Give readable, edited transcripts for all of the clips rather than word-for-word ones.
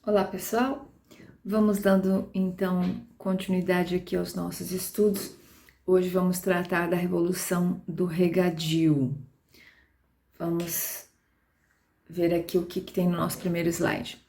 Olá pessoal, vamos dando então continuidade aqui aos nossos estudos. Hoje vamos tratar da Revolução do Regadio. Vamos ver aqui o que tem no nosso primeiro slide.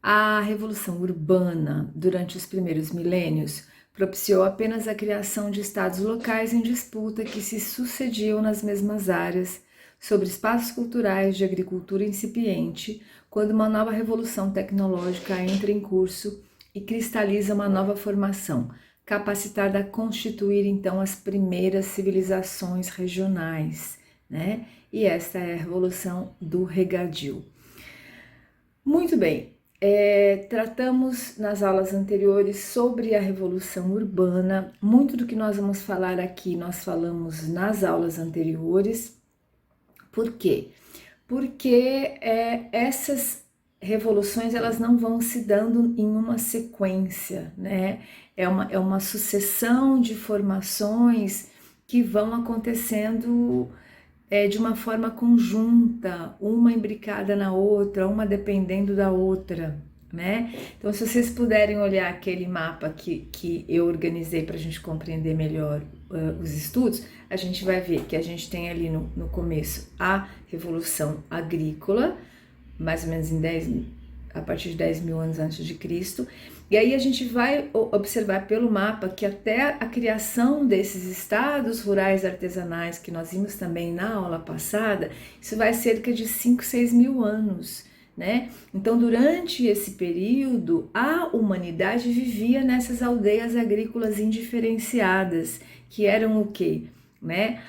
A Revolução Urbana, durante os primeiros milênios, propiciou apenas a criação de estados locais em disputa que se sucediam nas mesmas áreas, sobre espaços culturais de agricultura incipiente, quando uma nova revolução tecnológica entra em curso e cristaliza uma nova formação, capacitada a constituir então as primeiras civilizações regionais, né? E esta é a Revolução do Regadio. Muito bem, tratamos nas aulas anteriores sobre a Revolução Urbana. Muito do que nós vamos falar aqui, nós falamos nas aulas anteriores. Por quê? Porque essas revoluções elas não vão se dando em uma sequência, né? É uma sucessão de formações que vão acontecendo de uma forma conjunta, uma imbricada na outra, uma dependendo da outra, né? Então, se vocês puderem olhar aquele mapa que eu organizei para a gente compreender melhor os estudos, a gente vai ver que a gente tem ali no começo a Revolução Agrícola, mais ou menos a partir de 10 mil anos antes de Cristo, e aí a gente vai observar pelo mapa que até a criação desses estados rurais artesanais, que nós vimos também na aula passada, isso vai cerca de 5, 6 mil anos, né? Então, durante esse período, a humanidade vivia nessas aldeias agrícolas indiferenciadas, que eram o quê? Né?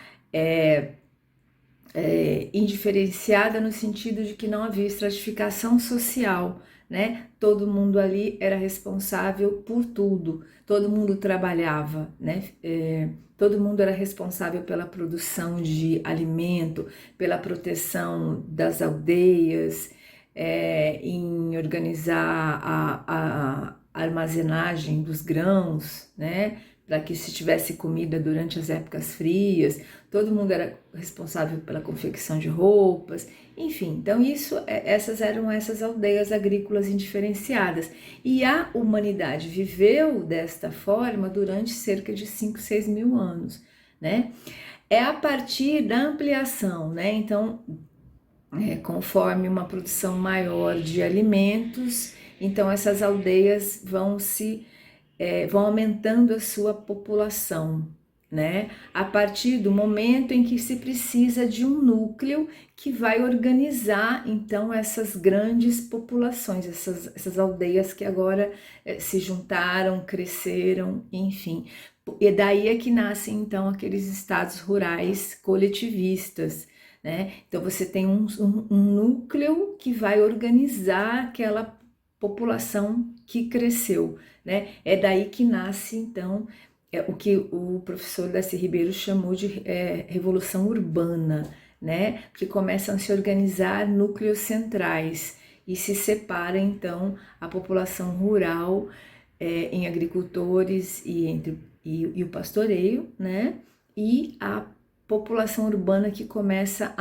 Indiferenciada no sentido de que não havia estratificação social, né? Todo mundo ali era responsável por tudo, todo mundo trabalhava, né? Todo mundo era responsável pela produção de alimento, pela proteção das aldeias, em organizar a armazenagem dos grãos, né? Para que se tivesse comida durante as épocas frias, todo mundo era responsável pela confecção de roupas, enfim. Então essas eram essas aldeias agrícolas indiferenciadas. E a humanidade viveu desta forma durante cerca de 5, 6 mil anos, né? É a partir da ampliação, né? Então, conforme uma produção maior de alimentos, então essas aldeias vão aumentando a sua população, né? A partir do momento em que se precisa de um núcleo que vai organizar então essas grandes populações, essas aldeias que agora se juntaram, cresceram, enfim. E daí é que nascem então aqueles estados rurais coletivistas, né? Então você tem um núcleo que vai organizar aquela população que cresceu, né? É daí que nasce então o que o professor Darcy Ribeiro chamou de revolução urbana, né? Que começam a se organizar núcleos centrais e se separa então a população rural em agricultores e o pastoreio, né? E a população urbana que começa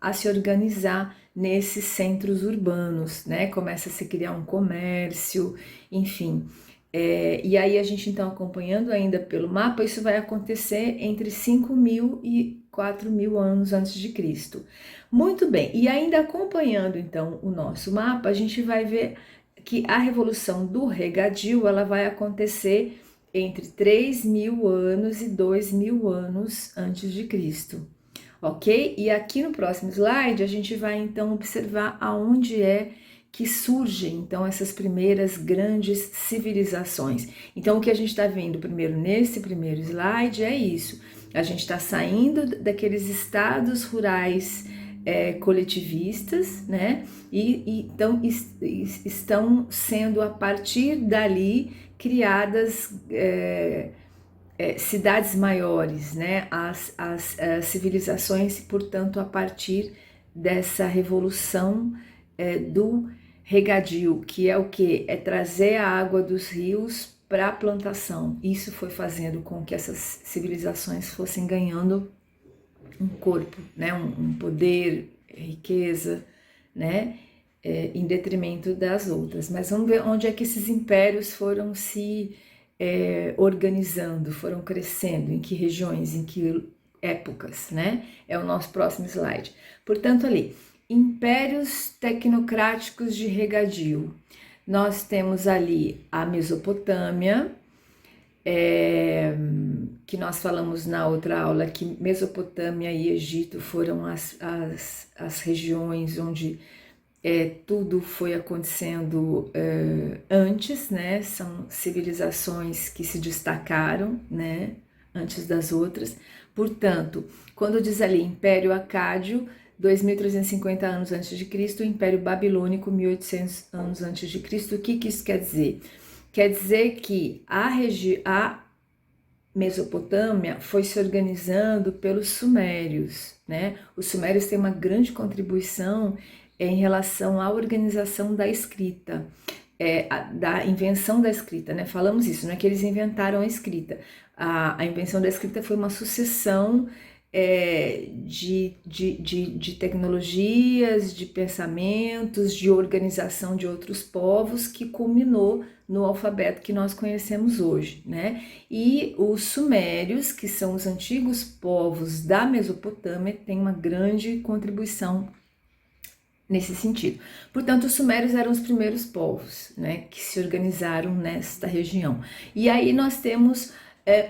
a se organizar nesses centros urbanos, né? Começa a se criar um comércio, enfim. E aí a gente então acompanhando ainda pelo mapa, isso vai acontecer entre 5 mil e 4 mil anos antes de Cristo. Muito bem, e ainda acompanhando então o nosso mapa, a gente vai ver que a Revolução do Regadio, ela vai acontecer entre 3 mil anos e 2 mil anos antes de Cristo, ok? E aqui no próximo slide a gente vai então observar aonde é que surgem então essas primeiras grandes civilizações. Então o que a gente está vendo primeiro nesse primeiro slide é isso. A gente está saindo daqueles estados rurais coletivistas, né? E então estão sendo a partir dali criadas cidades maiores, né? As civilizações, portanto, a partir dessa revolução do regadio, que é o que? É trazer a água dos rios para a plantação. Isso foi fazendo com que essas civilizações fossem ganhando um corpo, né? Um poder, riqueza, né? em detrimento das outras. Mas vamos ver onde é que esses impérios foram se organizando, foram crescendo, em que regiões, em que épocas, né? É o nosso próximo slide. Portanto, ali, impérios tecnocráticos de regadio. Nós temos ali a Mesopotâmia, que nós falamos na outra aula, que Mesopotâmia e Egito foram as regiões onde tudo foi acontecendo antes, né? São civilizações que se destacaram, né? Antes das outras. Portanto, quando diz ali Império Acádio, 2.350 anos antes de Cristo, Império Babilônico, 1.800 anos antes de Cristo, o que isso quer dizer? Quer dizer que a Mesopotâmia foi se organizando pelos sumérios, né? Os sumérios têm uma grande contribuição em relação à organização da escrita, da invenção da escrita, né? Falamos isso, não é que eles inventaram a escrita. A invenção da escrita foi uma sucessão de tecnologias, de pensamentos, de organização de outros povos que culminou no alfabeto que nós conhecemos hoje, né? E os sumérios, que são os antigos povos da Mesopotâmia, têm uma grande contribuição nesse sentido. Portanto, os sumérios eram os primeiros povos, né, que se organizaram nesta região. E aí nós temos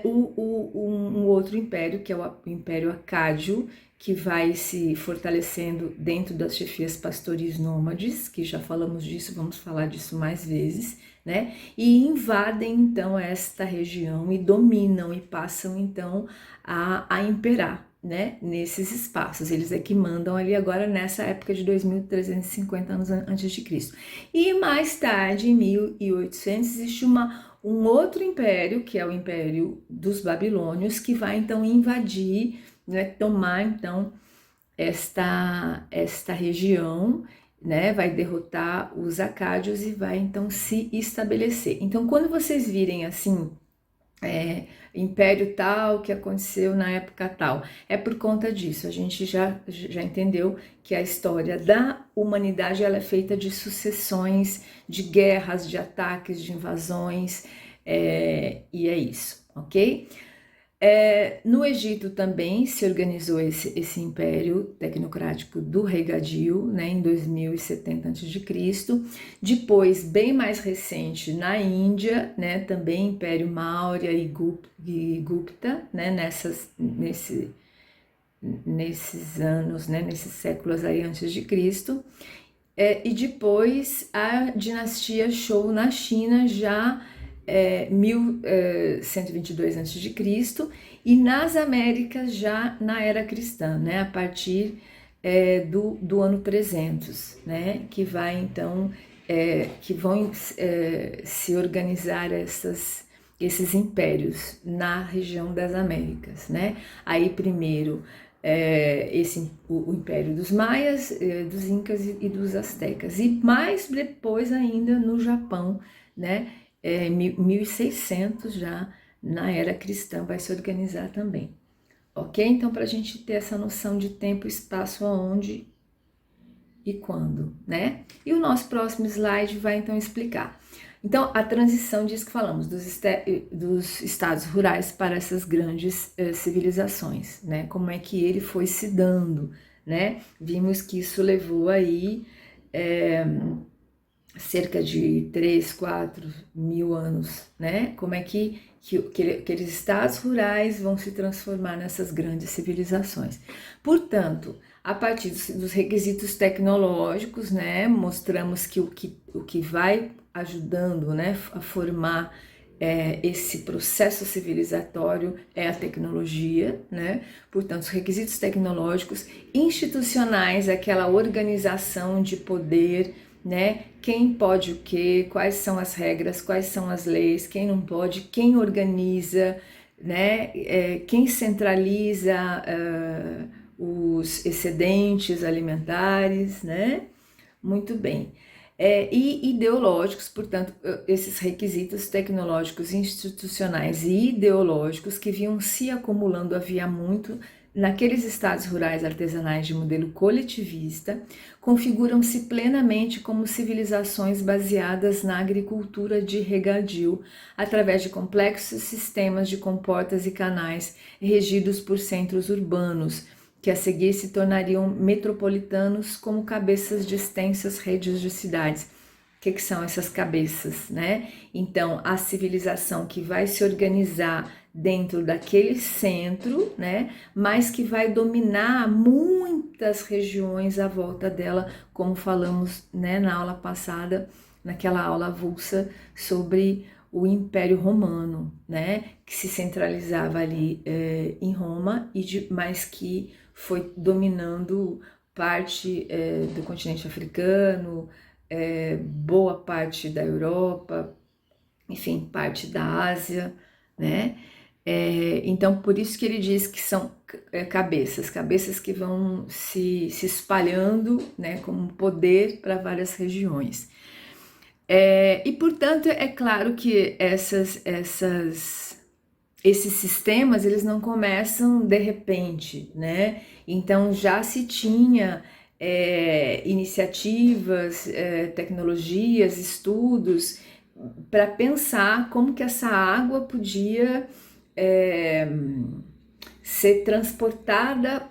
um outro império, que é o Império Acádio, que vai se fortalecendo dentro das chefias pastoris nômades, que já falamos disso, vamos falar disso mais vezes, né? E invadem então esta região e dominam e passam então a imperar, né, nesses espaços. Eles é que mandam ali agora nessa época de 2.350 anos antes de Cristo. E mais tarde, em 1800, existe um outro império, que é o Império dos Babilônios, que vai então invadir, né, tomar então esta região, né, vai derrotar os acádios e vai então se estabelecer. Então, quando vocês virem assim, império tal, que aconteceu na época tal, é por conta disso. A gente já entendeu que a história da humanidade ela é feita de sucessões, de guerras, de ataques, de invasões, e é isso, ok? No Egito também se organizou esse império tecnocrático do regadio, né, em 2070 a.C. Depois, bem mais recente, na Índia, né, também Império Maurya e Gupta, né, nesses anos, né, nesses séculos aí antes de Cristo. E depois a dinastia Zhou na China, já 1122 a.C., e nas Américas já na era cristã, né, a partir do ano 300, né, que vai então, que vão se organizar esses impérios na região das Américas, né. Aí primeiro o Império dos Maias, dos Incas e dos Astecas, e mais depois ainda no Japão, né, 1600 já na era cristã vai se organizar também, ok? Então, para a gente ter essa noção de tempo, espaço, aonde e quando, né? E o nosso próximo slide vai então explicar. Então, a transição disso que falamos, dos estados rurais para essas grandes civilizações, né? Como é que ele foi se dando, né? Vimos que isso levou aí cerca de 3, 4 mil anos, né? Como é que aqueles estados rurais vão se transformar nessas grandes civilizações. Portanto, a partir dos requisitos tecnológicos, né, mostramos que o que vai ajudando, né, a formar esse processo civilizatório é a tecnologia, né? Portanto, os requisitos tecnológicos, institucionais, aquela organização de poder, né? Quem pode o quê, quais são as regras, quais são as leis, quem não pode, quem organiza, né? Quem centraliza os excedentes alimentares, né? Muito bem. E ideológicos, portanto, esses requisitos tecnológicos, institucionais e ideológicos que vinham se acumulando havia muito naqueles estados rurais artesanais de modelo coletivista, configuram-se plenamente como civilizações baseadas na agricultura de regadio, através de complexos sistemas de comportas e canais regidos por centros urbanos, que a seguir se tornariam metropolitanos como cabeças de extensas redes de cidades. O que são essas cabeças, né? Então, a civilização que vai se organizar dentro daquele centro, né? Mas que vai dominar muitas regiões à volta dela, como falamos, né, na aula passada, naquela aula avulsa sobre o Império Romano, né? Que se centralizava ali em Roma, mas que foi dominando parte do continente africano, boa parte da Europa, enfim, parte da Ásia, né? Então, por isso que ele diz que são cabeças que vão se espalhando, né, como poder para várias regiões. E, portanto, é claro que esses sistemas, eles não começam de repente, né? Então, já se tinha iniciativas, tecnologias, estudos para pensar como que essa água podia ser transportada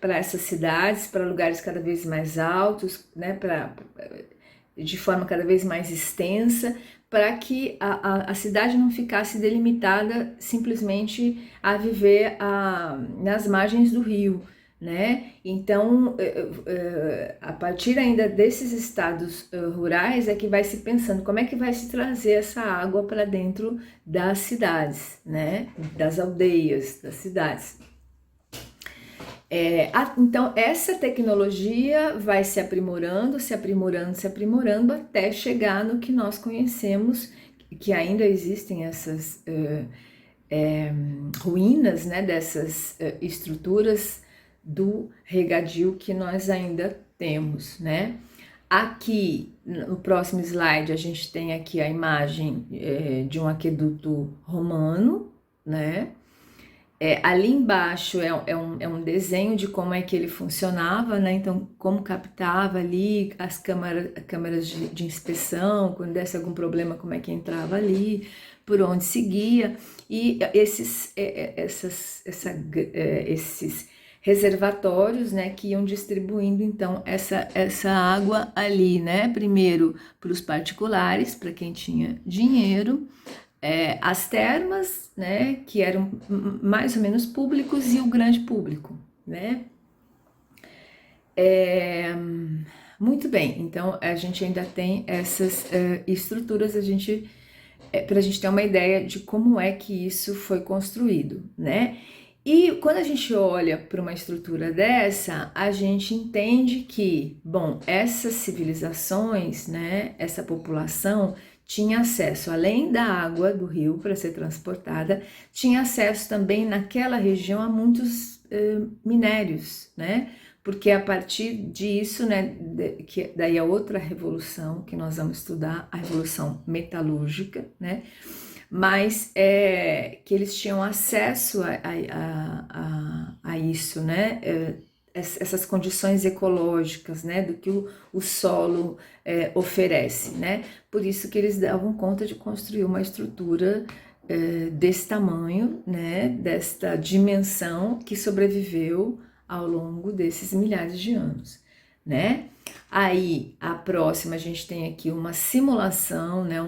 para essas cidades, para lugares cada vez mais altos, né, de forma cada vez mais extensa, para que a cidade não ficasse delimitada simplesmente a viver nas margens do rio, né? Então, a partir ainda desses estados rurais é que vai se pensando como é que vai se trazer essa água para dentro das cidades, né? Das aldeias, das cidades. Então, essa tecnologia vai se aprimorando, até chegar no que nós conhecemos, que ainda existem essas ruínas, né, dessas estruturas do regadio que nós ainda temos, né? Aqui, no próximo slide, a gente tem aqui a imagem de um aqueduto romano, né? Ali embaixo é um desenho de como é que ele funcionava, né? Então, como captava ali as câmeras de inspeção, quando desse algum problema, como é que entrava ali, por onde seguia, e esses reservatórios, né, que iam distribuindo então essa água ali, né? Primeiro para os particulares, para quem tinha dinheiro, as termas, né, que eram mais ou menos públicos, e o grande público, né? Muito bem, então a gente ainda tem essas estruturas, para a gente ter uma ideia de como é que isso foi construído, né? E quando a gente olha para uma estrutura dessa, a gente entende que, bom, essas civilizações, né, essa população tinha acesso, além da água do rio para ser transportada, tinha acesso também naquela região a muitos minérios, né? Porque a partir disso, né, que daí a outra revolução que nós vamos estudar, a revolução metalúrgica, né? Mas que eles tinham acesso a isso, né? Essas condições ecológicas, né, do que o solo oferece, né? Por isso que eles davam conta de construir uma estrutura desse tamanho, né, desta dimensão, que sobreviveu ao longo desses milhares de anos, né? Aí, a próxima, a gente tem aqui uma simulação, né,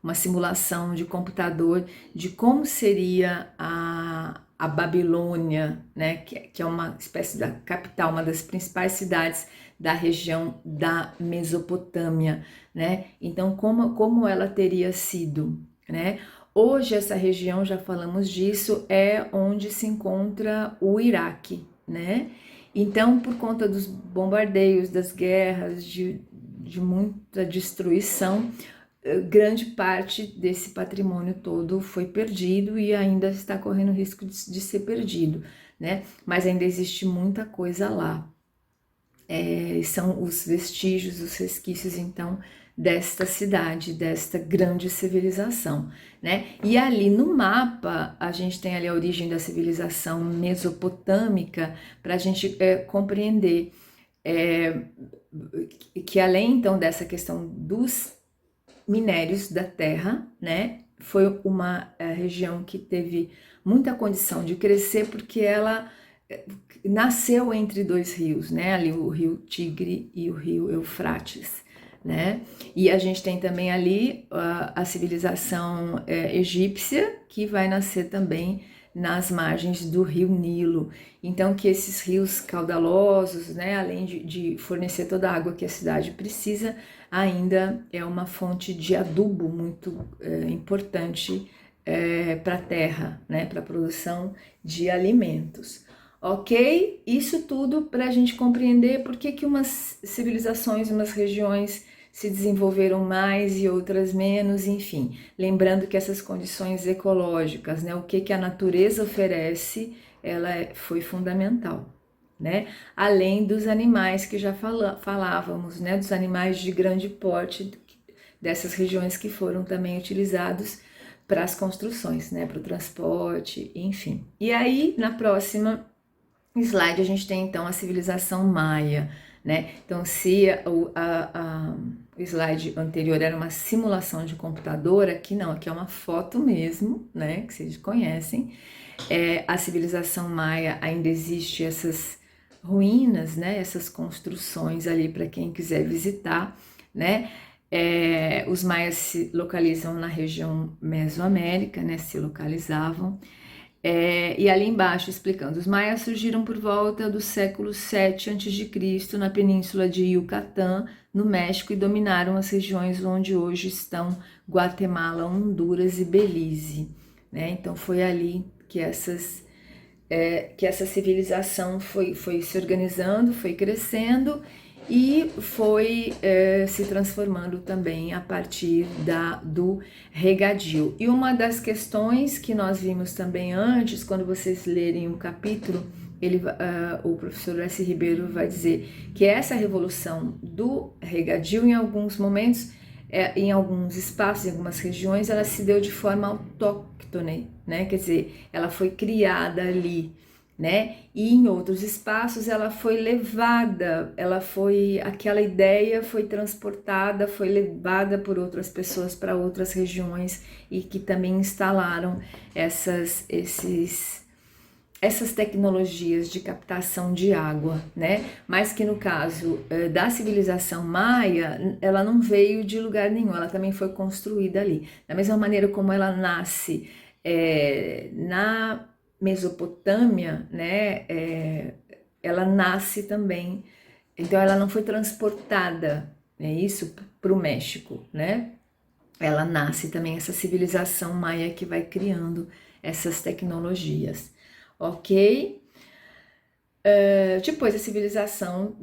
uma simulação de computador de como seria a Babilônia, né, que é uma espécie da capital, uma das principais cidades da região da Mesopotâmia, né? Então, como ela teria sido, né? Hoje, essa região, já falamos disso, é onde se encontra o Iraque, né? Então, por conta dos bombardeios, das guerras, de muita destruição, grande parte desse patrimônio todo foi perdido e ainda está correndo risco de ser perdido, né? Mas ainda existe muita coisa lá. São os vestígios, os resquícios, então, desta cidade, desta grande civilização, né? E ali no mapa a gente tem ali a origem da civilização mesopotâmica para a gente compreender que além então dessa questão dos minérios da terra, né? Foi uma região que teve muita condição de crescer porque ela nasceu entre dois rios, né? Ali o rio Tigre e o rio Eufrates, né? E a gente tem também ali a civilização egípcia, que vai nascer também nas margens do rio Nilo. Então que esses rios caudalosos, né, além de fornecer toda a água que a cidade precisa, ainda é uma fonte de adubo muito importante para a terra, né, para a produção de alimentos. Ok? Isso tudo para a gente compreender por que umas civilizações, umas regiões se desenvolveram mais e outras menos, enfim. Lembrando que essas condições ecológicas, né, o que a natureza oferece, ela foi fundamental, né? Além dos animais que já falávamos, né, dos animais de grande porte, dessas regiões que foram também utilizados para as construções, né, para o transporte, enfim. E aí, na próxima slide, a gente tem então a civilização maia, né? Então, se o slide anterior era uma simulação de computador, aqui não, aqui é uma foto mesmo, né? Que vocês conhecem. A civilização maia ainda existe essas ruínas, né? Essas construções ali para quem quiser visitar, né? Os maias se localizam na região Mesoamérica, né? Se localizavam. E ali embaixo explicando, os maias surgiram por volta do século 7 a.C. na península de Yucatán, no México, e dominaram as regiões onde hoje estão Guatemala, Honduras e Belize, né? Então foi ali que essa civilização foi se organizando, foi crescendo e foi se transformando também a partir do regadio. E uma das questões que nós vimos também antes, quando vocês lerem o capítulo, o professor S. Ribeiro vai dizer que essa revolução do regadio, em alguns momentos, em alguns espaços, em algumas regiões, ela se deu de forma autóctone, né? Quer dizer, ela foi criada ali, né? E em outros espaços ela foi levada, aquela ideia foi transportada, foi levada por outras pessoas para outras regiões e que também instalaram essas tecnologias de captação de água, né? Mas que no caso da civilização maia, ela não veio de lugar nenhum, ela também foi construída ali. Da mesma maneira como ela nasce na Mesopotâmia, né? Ela nasce também, então ela não foi transportada, né? Isso para o México, né? Ela nasce também, essa civilização maia que vai criando essas tecnologias. Ok? Depois a civilização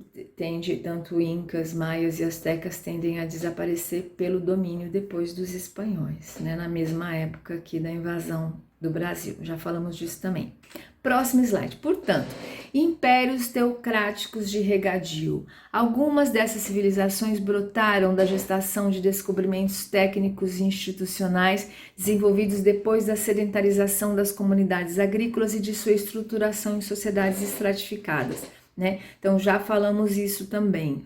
tanto incas, maias e astecas tendem a desaparecer pelo domínio depois dos espanhóis, né? Na mesma época aqui da invasão do Brasil, já falamos disso também. Próximo slide. Portanto, impérios teocráticos de regadio. Algumas dessas civilizações brotaram da gestação de descobrimentos técnicos e institucionais desenvolvidos depois da sedentarização das comunidades agrícolas e de sua estruturação em sociedades estratificadas, né? Então já falamos isso também,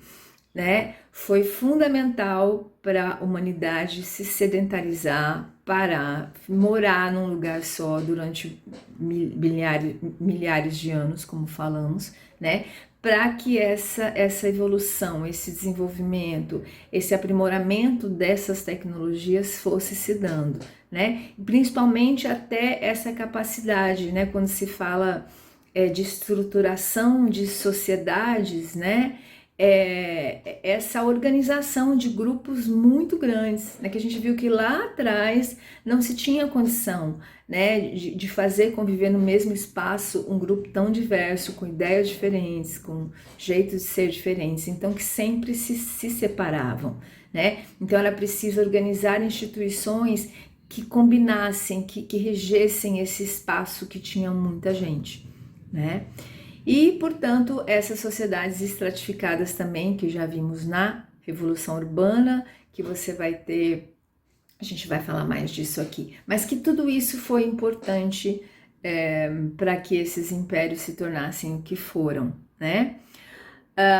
né? Foi fundamental para a humanidade se sedentarizar, parar, morar num lugar só durante milhares de anos, como falamos, né? Para que essa evolução, esse desenvolvimento, esse aprimoramento dessas tecnologias fosse se dando, né? Principalmente até essa capacidade, né? Quando se fala de estruturação de sociedades, né? Essa organização de grupos muito grandes, né, que a gente viu que lá atrás não se tinha condição, né, de fazer conviver no mesmo espaço um grupo tão diverso, com ideias diferentes, com jeitos de ser diferentes, então que sempre se separavam, né? Então era preciso organizar instituições que combinassem, que regessem esse espaço que tinha muita gente, né? E, portanto, essas sociedades estratificadas também, que já vimos na Revolução Urbana, que você vai ter, a gente vai falar mais disso aqui, mas que tudo isso foi importante para que esses impérios se tornassem o que foram, né?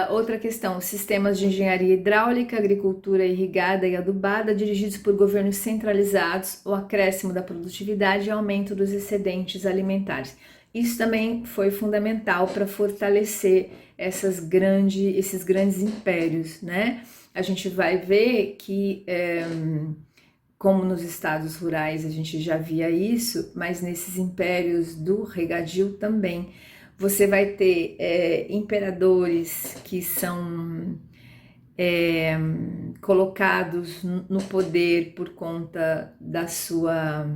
Outra questão, sistemas de engenharia hidráulica, agricultura irrigada e adubada dirigidos por governos centralizados, o acréscimo da produtividade e aumento dos excedentes alimentares. Isso também foi fundamental para fortalecer esses grandes impérios, né? A gente vai ver que, como nos estados rurais a gente já via isso, mas nesses impérios do regadio também, você vai ter imperadores que são colocados no poder por conta da sua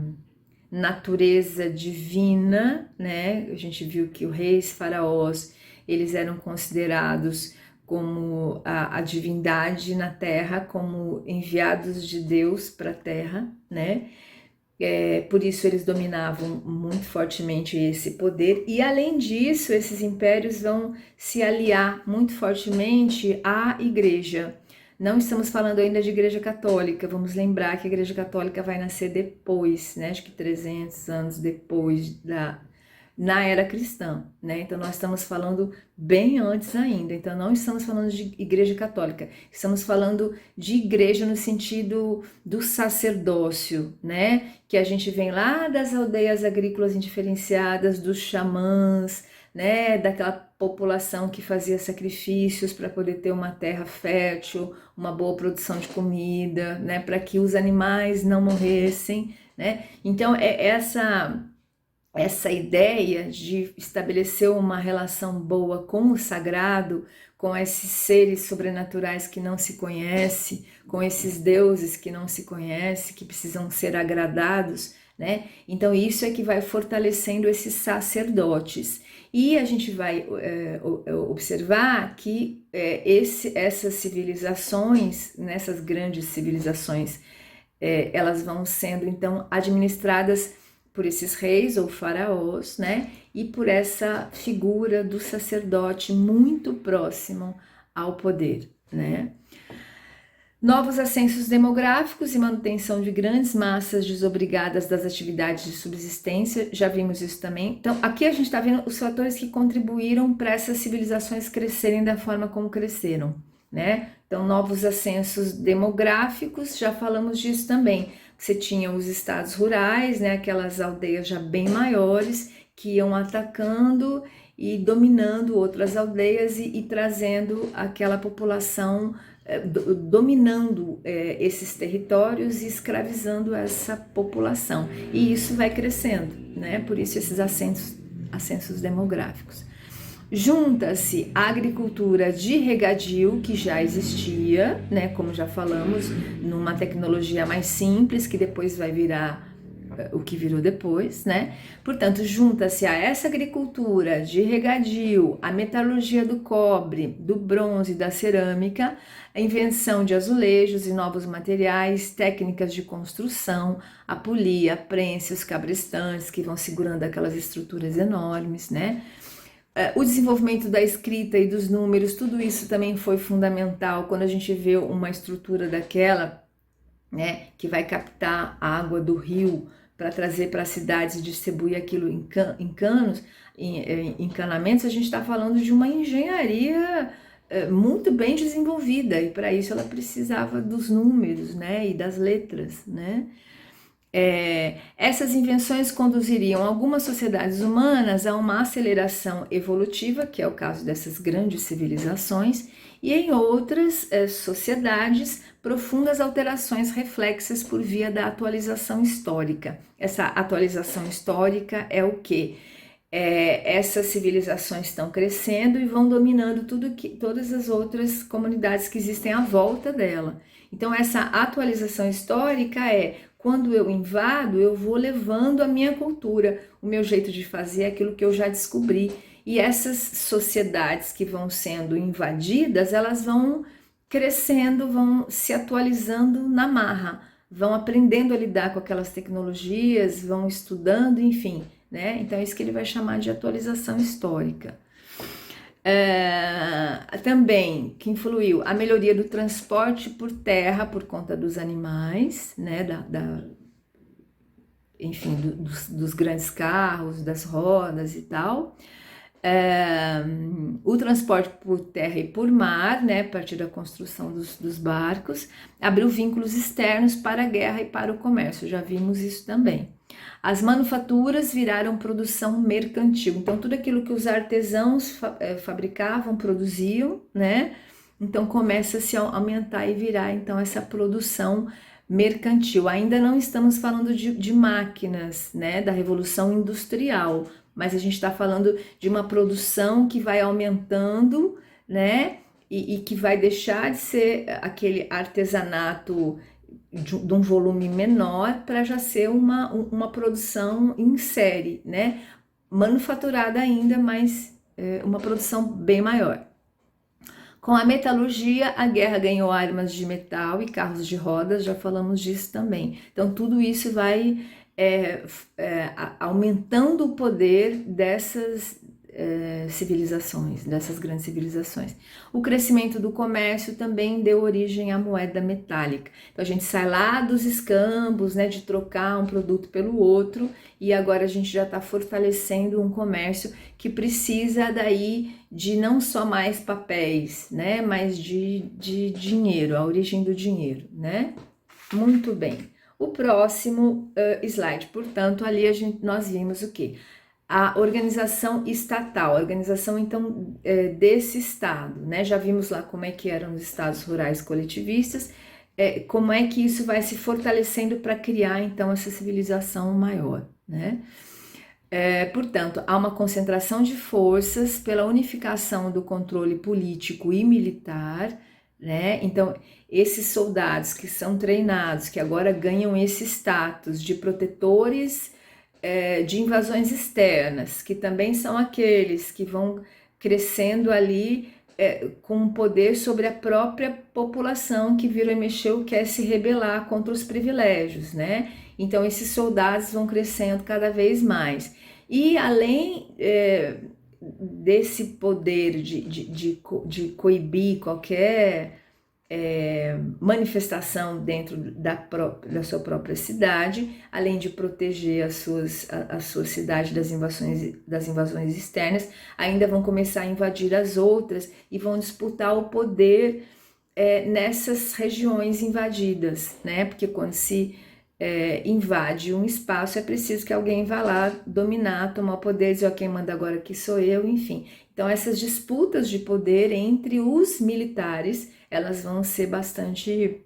natureza divina, né? A gente viu que os reis faraós, eles eram considerados como a divindade na terra, como enviados de Deus para a terra, né? Por isso eles dominavam muito fortemente esse poder, e além disso, esses impérios vão se aliar muito fortemente à igreja. Não estamos falando ainda de igreja católica, vamos lembrar que a igreja católica vai nascer depois, né? Acho que 300 anos depois na era cristã, né? Então nós estamos falando bem antes ainda, então não estamos falando de igreja católica, estamos falando de igreja no sentido do sacerdócio, né? Que a gente vem lá das aldeias agrícolas indiferenciadas, dos xamãs, né? Daquela população que fazia sacrifícios para poder ter uma terra fértil, uma boa produção de comida, né? Para que os animais não morressem, né? Então é essa ideia de estabelecer uma relação boa com o sagrado, com esses seres sobrenaturais que não se conhecem, com esses deuses que não se conhecem, que precisam ser agradados, né? Então isso é que vai fortalecendo esses sacerdotes. E a gente vai observar que essas civilizações, nessas grandes civilizações, elas vão sendo então administradas por esses reis ou faraós, né? E por essa figura do sacerdote muito próximo ao poder, né? Novos ascensos demográficos e manutenção de grandes massas desobrigadas das atividades de subsistência, já vimos isso também. Então, aqui a gente está vendo os fatores que contribuíram para essas civilizações crescerem da forma como cresceram, né? Então, novos ascensos demográficos, já falamos disso também. Você tinha os estados rurais, né, aquelas aldeias já bem maiores que iam atacando e dominando outras aldeias e trazendo aquela população, dominando esses territórios e escravizando essa população. E isso vai crescendo, né? Por isso esses ascensos demográficos. Junta-se a agricultura de regadio, que já existia, né, como já falamos, numa tecnologia mais simples, que depois vai virar o que virou depois, né? Portanto, junta-se a essa agricultura de regadio, a metalurgia do cobre, do bronze e da cerâmica, a invenção de azulejos e novos materiais, técnicas de construção, a polia, a prensa, os cabrestantes que vão segurando aquelas estruturas enormes, né? O desenvolvimento da escrita e dos números, tudo isso também foi fundamental quando a gente vê uma estrutura daquela, né, que vai captar a água do rio para trazer para as cidades e distribuir aquilo em canos, em encanamentos. A gente está falando de uma engenharia muito bem desenvolvida, e para isso ela precisava dos números, né, e das letras, né? Essas invenções conduziriam algumas sociedades humanas a uma aceleração evolutiva, que é o caso dessas grandes civilizações, e em outras sociedades, profundas alterações reflexas por via da atualização histórica. Essa atualização histórica é o quê? Essas civilizações estão crescendo e vão dominando todas as outras comunidades que existem à volta dela. Então, essa atualização histórica quando eu invado, eu vou levando a minha cultura, o meu jeito de fazer, aquilo que eu já descobri. E essas sociedades que vão sendo invadidas, elas vão crescendo, vão se atualizando na marra, vão aprendendo a lidar com aquelas tecnologias, vão estudando, enfim, né? Então é isso que ele vai chamar de atualização histórica. Também que influiu a melhoria do transporte por terra por conta dos animais, né, enfim, dos grandes carros, das rodas e tal. O transporte por terra e por mar, né, a partir da construção dos barcos, abriu vínculos externos para a guerra e para o comércio, já vimos isso também. As manufaturas viraram produção mercantil, então tudo aquilo que os artesãos fabricavam, produziam, né, então começa a se aumentar e virar então essa produção mercantil. Ainda não estamos falando de máquinas, né, da revolução industrial, mas a gente está falando de uma produção que vai aumentando, né, e que vai deixar de ser aquele artesanato de um volume menor para já ser uma produção em série, né, manufaturada ainda, mas uma produção bem maior. Com a metalurgia, a guerra ganhou armas de metal e carros de rodas, já falamos disso também. Então, tudo isso vai aumentando o poder dessas civilizações, dessas grandes civilizações. O crescimento do comércio também deu origem à moeda metálica. Então, a gente sai lá dos escambos, né, de trocar um produto pelo outro, e agora a gente já está fortalecendo um comércio que precisa daí de não só mais papéis, né, mas de dinheiro, a origem do dinheiro, né? Muito bem. O próximo slide, portanto, ali nós vimos o quê? A organização estatal, a organização então desse estado, né? Já vimos lá como é que eram os estados rurais coletivistas, como é que isso vai se fortalecendo para criar então essa civilização maior, né? Portanto, há uma concentração de forças pela unificação do controle político e militar, né? Então, esses soldados que são treinados, que agora ganham esse status de protetores de invasões externas, que também são aqueles que vão crescendo ali com poder sobre a própria população que virou e mexeu, quer se rebelar contra os privilégios, né? Então esses soldados vão crescendo cada vez mais. E além desse poder de coibir qualquer manifestação dentro da sua própria cidade, além de proteger a sua cidade das invasões externas, ainda vão começar a invadir as outras e vão disputar o poder nessas regiões invadidas, né? Porque quando se invade um espaço, é preciso que alguém vá lá dominar, tomar o poder, dizer, quem manda agora aqui sou eu, enfim. Então essas disputas de poder entre os militares, elas vão ser bastante...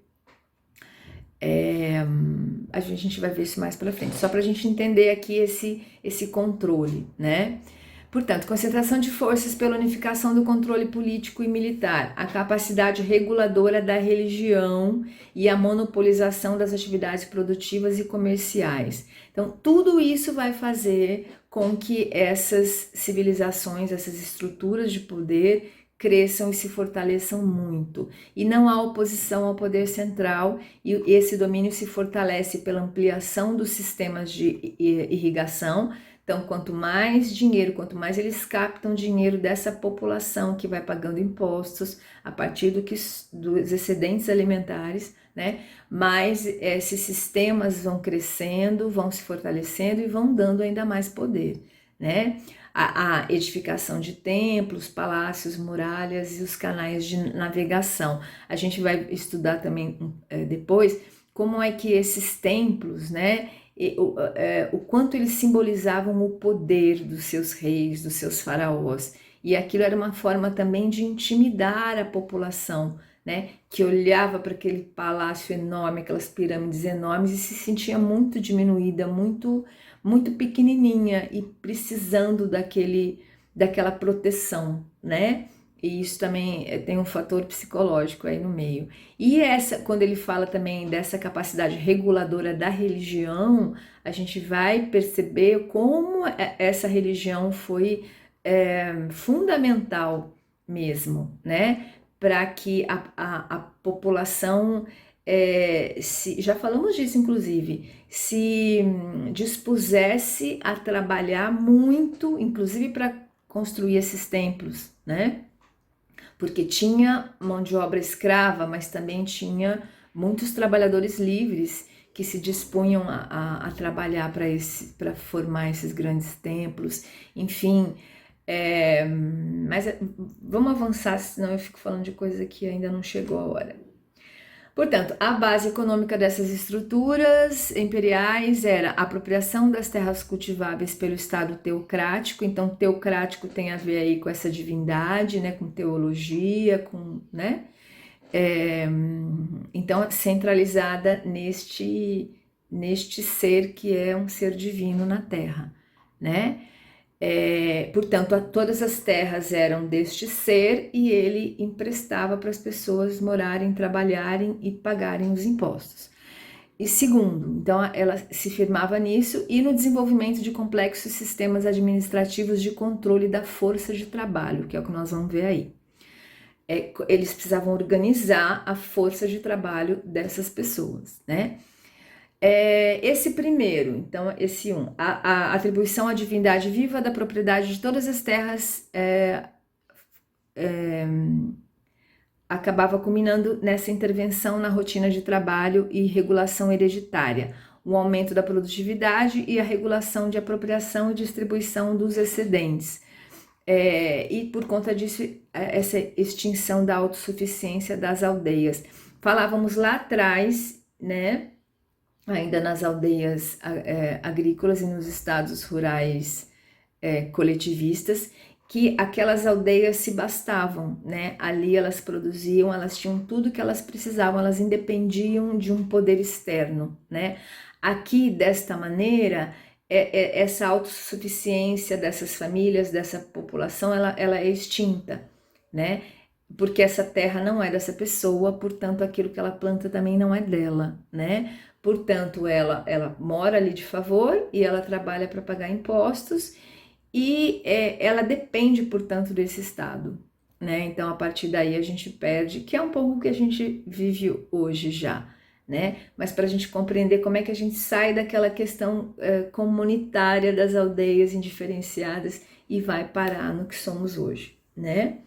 a gente vai ver isso mais para frente, só para a gente entender aqui esse controle, né? Portanto, concentração de forças pela unificação do controle político e militar, a capacidade reguladora da religião e a monopolização das atividades produtivas e comerciais. Então, tudo isso vai fazer com que essas civilizações, essas estruturas de poder cresçam e se fortaleçam muito. E não há oposição ao poder central, e esse domínio se fortalece pela ampliação dos sistemas de irrigação. Então, quanto mais dinheiro, quanto mais eles captam dinheiro dessa população que vai pagando impostos a partir dos excedentes alimentares, né? Mais esses sistemas vão crescendo, vão se fortalecendo e vão dando ainda mais poder, né? A edificação de templos, palácios, muralhas e os canais de navegação. A gente vai estudar também depois como é que esses templos, né? O quanto eles simbolizavam o poder dos seus reis, dos seus faraós. E aquilo era uma forma também de intimidar a população, né? Que olhava para aquele palácio enorme, aquelas pirâmides enormes e se sentia muito diminuída, muito pequenininha e precisando daquela proteção, né? E isso também tem um fator psicológico aí no meio. E quando ele fala também dessa capacidade reguladora da religião, a gente vai perceber como essa religião foi fundamental mesmo, né? Para que a população, já falamos disso inclusive, se dispusesse a trabalhar muito, inclusive para construir esses templos, né? Porque tinha mão de obra escrava, mas também tinha muitos trabalhadores livres que se dispunham a trabalhar para formar esses grandes templos, enfim. Mas vamos avançar, senão eu fico falando de coisa que ainda não chegou a hora. Portanto, a base econômica dessas estruturas imperiais era a apropriação das terras cultiváveis pelo Estado teocrático. Então, teocrático tem a ver aí com essa divindade, né, com teologia, com, né? Então, centralizada neste ser que é um ser divino na Terra, né? Portanto, todas as terras eram deste ser e ele emprestava para as pessoas morarem, trabalharem e pagarem os impostos. E segundo, então ela se firmava nisso e no desenvolvimento de complexos sistemas administrativos de controle da força de trabalho, que é o que nós vamos ver aí. Eles precisavam organizar a força de trabalho dessas pessoas, né? Esse primeiro, então esse a atribuição à divindade viva da propriedade de todas as terras acabava culminando nessa intervenção na rotina de trabalho e regulação hereditária, o aumento da produtividade e a regulação de apropriação e distribuição dos excedentes. E por conta disso, essa extinção da autossuficiência das aldeias. Falávamos lá atrás, né? Ainda nas aldeias agrícolas e nos estados rurais coletivistas, que aquelas aldeias se bastavam, né? Ali elas produziam, elas tinham tudo que elas precisavam, elas independiam de um poder externo, né? Aqui, desta maneira, essa autossuficiência dessas famílias, dessa população, ela é extinta, né? Porque essa terra não é dessa pessoa, portanto, aquilo que ela planta também não é dela, né? Portanto, ela mora ali de favor e ela trabalha para pagar impostos e ela depende, portanto, desse Estado, né? Então, a partir daí a gente perde, que é um pouco o que a gente vive hoje já, né? Mas para a gente compreender como é que a gente sai daquela questão comunitária das aldeias indiferenciadas e vai parar no que somos hoje, né?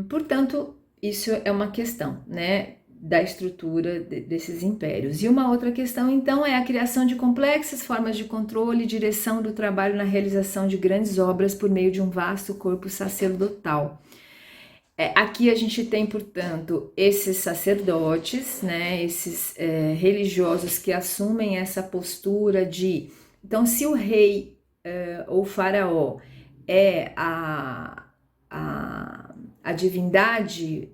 Portanto, isso é uma questão, né? Da estrutura desses impérios. E uma outra questão, então, é a criação de complexas formas de controle e direção do trabalho na realização de grandes obras por meio de um vasto corpo sacerdotal. Aqui a gente tem, portanto, esses sacerdotes, né, esses religiosos que assumem essa postura de... Então, se o rei ou faraó é a divindade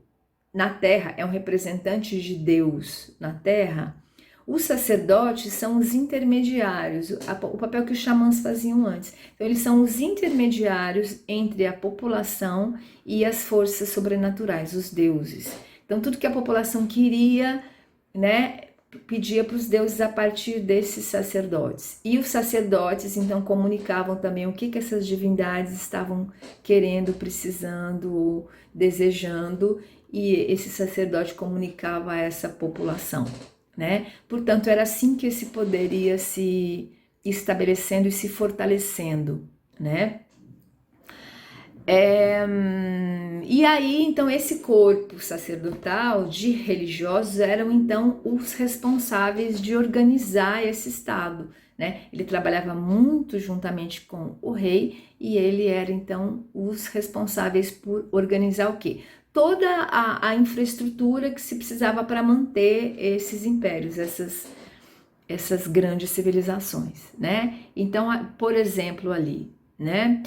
na Terra, é um representante de Deus na Terra, os sacerdotes são os intermediários, o papel que os xamãs faziam antes. Então, eles são os intermediários entre a população e as forças sobrenaturais, os deuses. Então, tudo que a população queria, né, pedia para os deuses a partir desses sacerdotes. E os sacerdotes, então, comunicavam também o que essas divindades estavam querendo, precisando, desejando, e esse sacerdote comunicava a essa população, né? Portanto, era assim que esse poder ia se estabelecendo e se fortalecendo, né? E aí, então, esse corpo sacerdotal de religiosos eram, então, os responsáveis de organizar esse Estado, né? Ele trabalhava muito juntamente com o rei e ele era, então, os responsáveis por organizar o quê? Toda a infraestrutura que se precisava para manter esses impérios, essas grandes civilizações, né? Então, por exemplo, ali, né?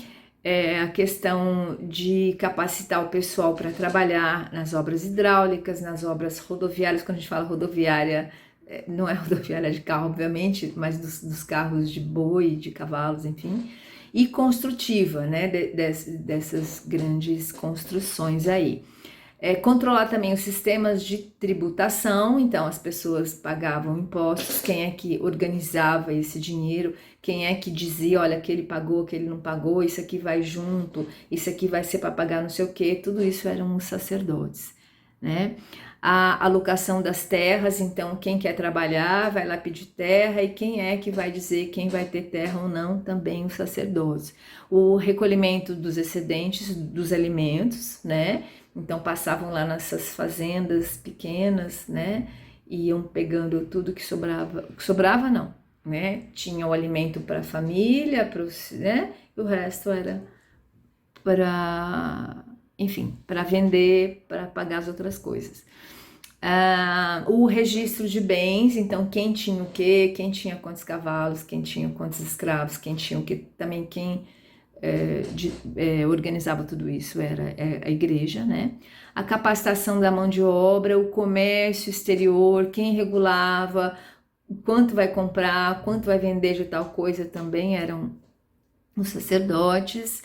A questão de capacitar o pessoal para trabalhar nas obras hidráulicas, nas obras rodoviárias. Quando a gente fala rodoviária, não é rodoviária de carro, obviamente, mas dos carros de boi, de cavalos, enfim. E construtiva, né, dessas grandes construções aí. Controlar também os sistemas de tributação, então as pessoas pagavam impostos, quem é que organizava esse dinheiro, quem é que dizia, olha, aquele pagou, aquele não pagou, isso aqui vai junto, isso aqui vai ser para pagar não sei o quê, tudo isso eram os sacerdotes, né? a alocação das terras, então quem quer trabalhar vai lá pedir terra, e quem é que vai dizer quem vai ter terra ou não? Também os sacerdotes. O recolhimento dos excedentes dos alimentos, né? Então passavam lá nessas fazendas pequenas, né? Iam pegando tudo que sobrava não, né? Tinha o alimento para a família, né? E o resto era para, enfim, para vender, para pagar as outras coisas. O registro de bens, então quem tinha o quê, quem tinha quantos cavalos, quem tinha quantos escravos, quem tinha o quê, também quem organizava tudo isso era a igreja, né? A capacitação da mão de obra, o comércio exterior, quem regulava, quanto vai comprar, quanto vai vender de tal coisa também eram os sacerdotes.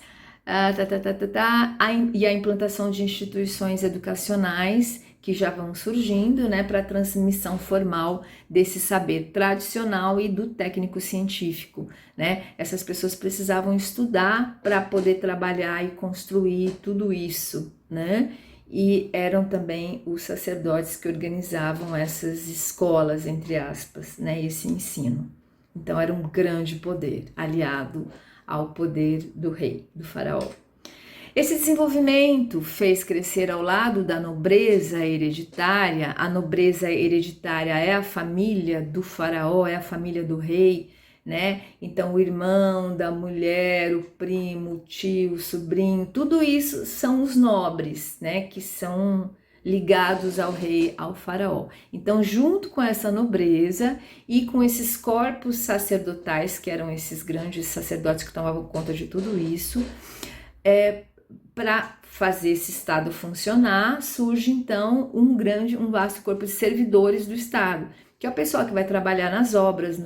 E a implantação de instituições educacionais que já vão surgindo, né, para a transmissão formal desse saber tradicional e do técnico científico, né? Essas pessoas precisavam estudar para poder trabalhar e construir tudo isso, né? E eram também os sacerdotes que organizavam essas escolas, entre aspas, né, esse ensino. Então era um grande poder aliado ao poder do rei, do faraó. Esse desenvolvimento fez crescer ao lado da nobreza hereditária. A nobreza hereditária é a família do faraó, é a família do rei, né? Então o irmão da mulher, o primo, o tio, o sobrinho, tudo isso são os nobres, né? Que são ligados ao rei, ao faraó. Então, junto com essa nobreza e com esses corpos sacerdotais, que eram esses grandes sacerdotes que tomavam conta de tudo isso, para fazer esse Estado funcionar, surge então um vasto corpo de servidores do Estado, que é o pessoal que vai trabalhar nas obras,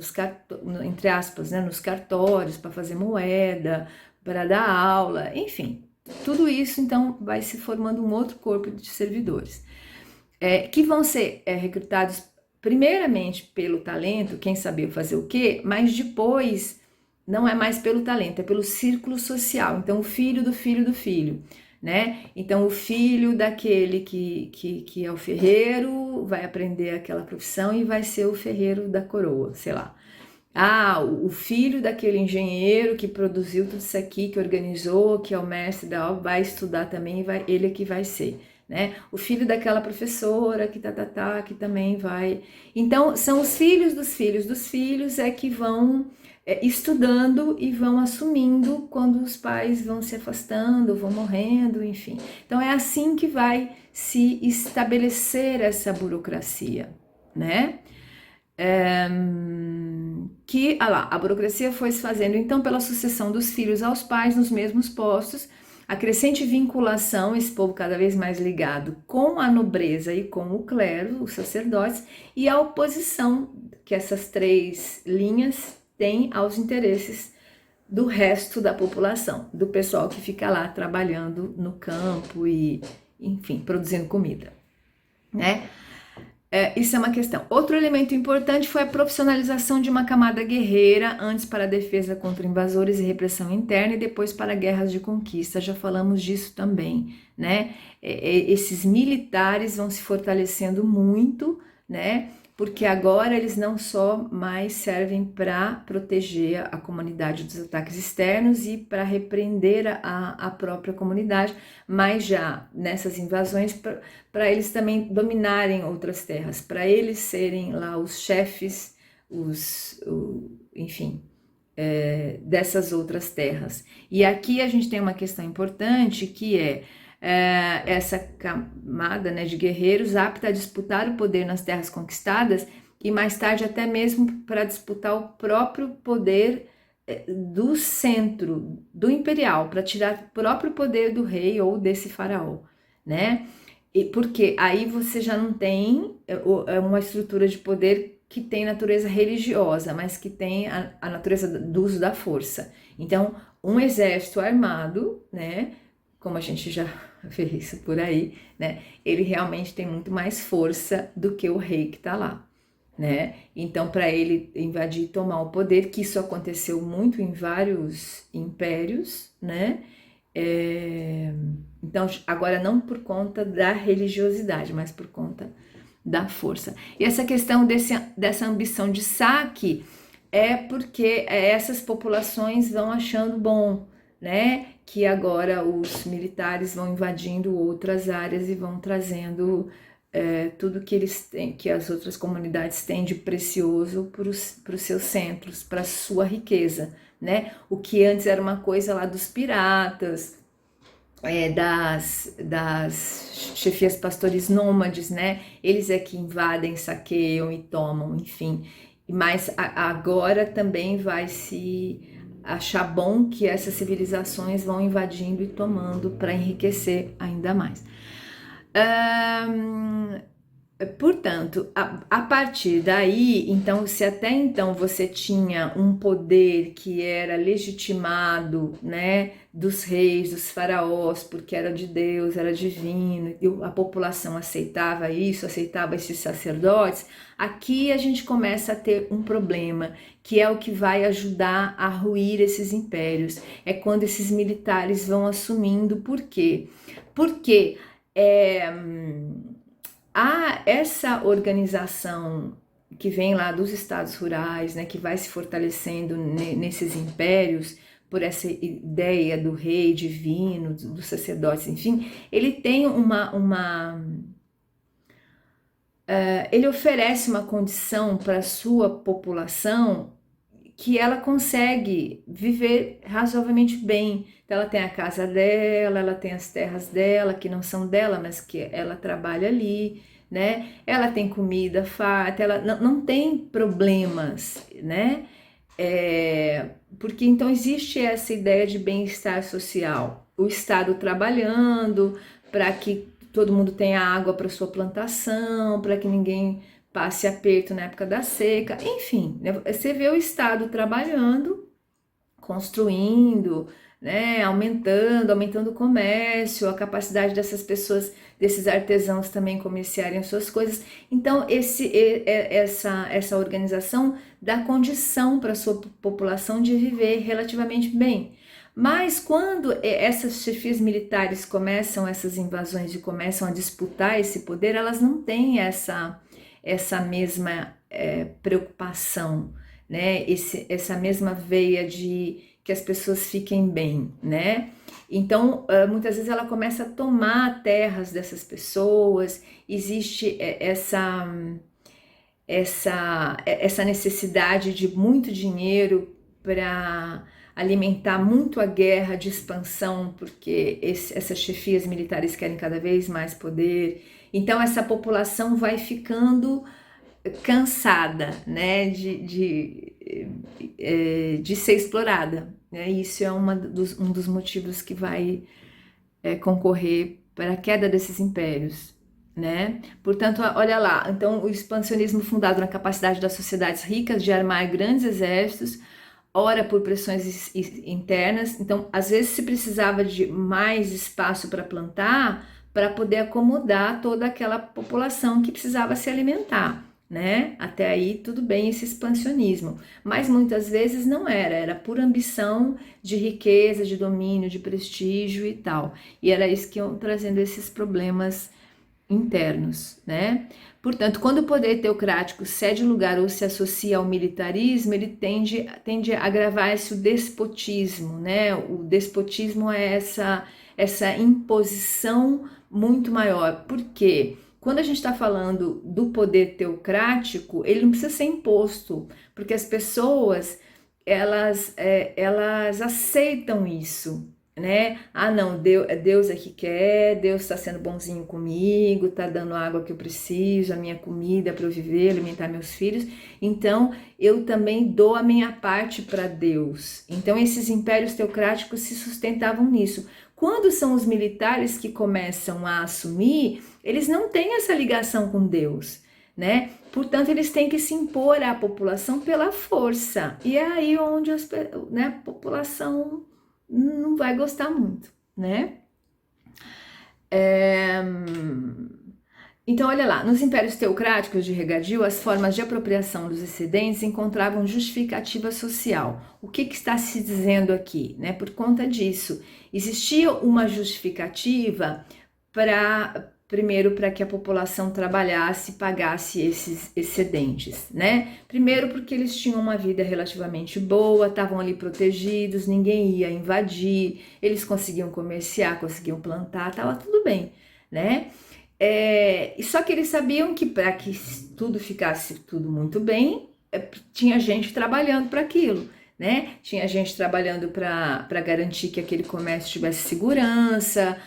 entre aspas, né, nos cartórios, para fazer moeda, para dar aula, enfim. Tudo isso, então, vai se formando um outro corpo de servidores, que vão ser recrutados primeiramente pelo talento, quem sabia fazer o quê, mas depois não é mais pelo talento, é pelo círculo social. Então, o filho do filho do filho, né? Então, o filho daquele que é o ferreiro vai aprender aquela profissão e vai ser o ferreiro da coroa, sei lá. O filho daquele engenheiro que produziu tudo isso aqui, que organizou, que é o mestre da obra, vai estudar também, ele é que vai ser, né? O filho daquela professora que também vai. Então, são os filhos dos filhos que vão estudando e vão assumindo quando os pais vão se afastando, vão morrendo, enfim. Então, é assim que vai se estabelecer essa burocracia, né? A burocracia foi se fazendo então pela sucessão dos filhos aos pais nos mesmos postos, a crescente vinculação, esse povo cada vez mais ligado com a nobreza e com o clero, os sacerdotes, e a oposição que essas três linhas têm aos interesses do resto da população, do pessoal que fica lá trabalhando no campo e, enfim, produzindo comida, né? Isso é uma questão. Outro elemento importante foi a profissionalização de uma camada guerreira, antes para a defesa contra invasores e repressão interna, e depois para guerras de conquista. Já falamos disso também, né? Esses militares vão se fortalecendo muito, né? Porque agora eles não só mais servem para proteger a comunidade dos ataques externos e para repreender a própria comunidade, mas já nessas invasões para eles também dominarem outras terras, para eles serem lá os chefes, enfim, dessas outras terras. E aqui a gente tem uma questão importante que essa camada, né, de guerreiros apta a disputar o poder nas terras conquistadas e mais tarde até mesmo para disputar o próprio poder do centro, do imperial, para tirar o próprio poder do rei ou desse faraó, né? Porque aí você já não tem uma estrutura de poder que tem natureza religiosa, mas que tem a natureza do uso da força. Então, um exército armado, né, como a gente já vê isso por aí, né, ele realmente tem muito mais força do que o rei que está lá, né? Então, para ele invadir e tomar o poder, que isso aconteceu muito em vários impérios, né, Então, agora não por conta da religiosidade, mas por conta da força. E essa questão dessa ambição de saque é porque essas populações vão achando bom, né? Que agora os militares vão invadindo outras áreas e vão trazendo tudo que eles têm, que as outras comunidades têm de precioso para os seus centros, para a sua riqueza, né? O que antes era uma coisa lá dos piratas, das chefias pastoris nômades, né? Eles é que invadem, saqueiam e tomam, enfim. Mas agora também vai se achar bom que essas civilizações vão invadindo e tomando para enriquecer ainda mais. Portanto, a partir daí, então, se até então você tinha um poder que era legitimado, né, dos reis, dos faraós, porque era de Deus, era divino, e a população aceitava isso, aceitava esses sacerdotes, aqui a gente começa a ter um problema, que é o que vai ajudar a ruir esses impérios. É quando esses militares vão assumindo. Por quê? Porque essa organização que vem lá dos estados rurais, né, que vai se fortalecendo nesses impérios, por essa ideia do rei divino, dos sacerdotes, enfim, ele tem ele oferece uma condição para a sua população que ela consegue viver razoavelmente bem. Então, ela tem a casa dela, ela tem as terras dela, que não são dela, mas que ela trabalha ali, né? Ela tem comida farta, ela não tem problemas, né? Porque então existe essa ideia de bem-estar social. O Estado trabalhando para que todo mundo tenha água para sua plantação, para que ninguém passe aperto na época da seca, enfim, né? Você vê o Estado trabalhando, construindo, né? Aumentando o comércio, a capacidade dessas pessoas, desses artesãos também comerciarem as suas coisas. Então, essa organização dá condição para a sua população de viver relativamente bem. Mas quando essas chefias militares começam essas invasões e começam a disputar esse poder, elas não têm essa mesma preocupação, né? Essa mesma veia de que as pessoas fiquem bem, né? Então, muitas vezes ela começa a tomar terras dessas pessoas, existe essa necessidade de muito dinheiro para alimentar muito a guerra de expansão, porque essas chefias militares querem cada vez mais poder. Então essa população vai ficando cansada, né, de ser explorada, né? Isso é um dos motivos que vai concorrer para a queda desses impérios, né? Portanto, olha lá, então o expansionismo fundado na capacidade das sociedades ricas de armar grandes exércitos, ora por pressões internas, então às vezes se precisava de mais espaço para plantar, para poder acomodar toda aquela população que precisava se alimentar, né? Até aí tudo bem esse expansionismo, mas muitas vezes não era por ambição de riqueza, de domínio, de prestígio e tal, e era isso que iam trazendo esses problemas internos, né? Portanto, quando o poder teocrático cede lugar ou se associa ao militarismo, ele tende a agravar-se o despotismo, né? O despotismo é essa imposição muito maior. Por quê? Quando a gente está falando do poder teocrático, ele não precisa ser imposto, porque as pessoas elas aceitam isso, né? Ah, não, Deus é que quer, Deus está sendo bonzinho comigo, está dando a água que eu preciso, a minha comida para eu viver, alimentar meus filhos, então eu também dou a minha parte para Deus. Então esses impérios teocráticos se sustentavam nisso. Quando são os militares que começam a assumir, eles não têm essa ligação com Deus, né? Portanto, eles têm que se impor à população pela força. E é aí onde a população não vai gostar muito, né? Então, olha lá, nos impérios teocráticos de regadio, as formas de apropriação dos excedentes encontravam justificativa social. O que está se dizendo aqui? Né? Por conta disso, existia uma justificativa primeiro, para que a população trabalhasse e pagasse esses excedentes, né? Primeiro porque eles tinham uma vida relativamente boa, estavam ali protegidos, ninguém ia invadir, eles conseguiam comerciar, conseguiam plantar, estava tudo bem, né? Só que eles sabiam que para que tudo ficasse tudo muito bem, tinha gente trabalhando para aquilo, né? Tinha gente trabalhando para garantir que aquele comércio tivesse segurança,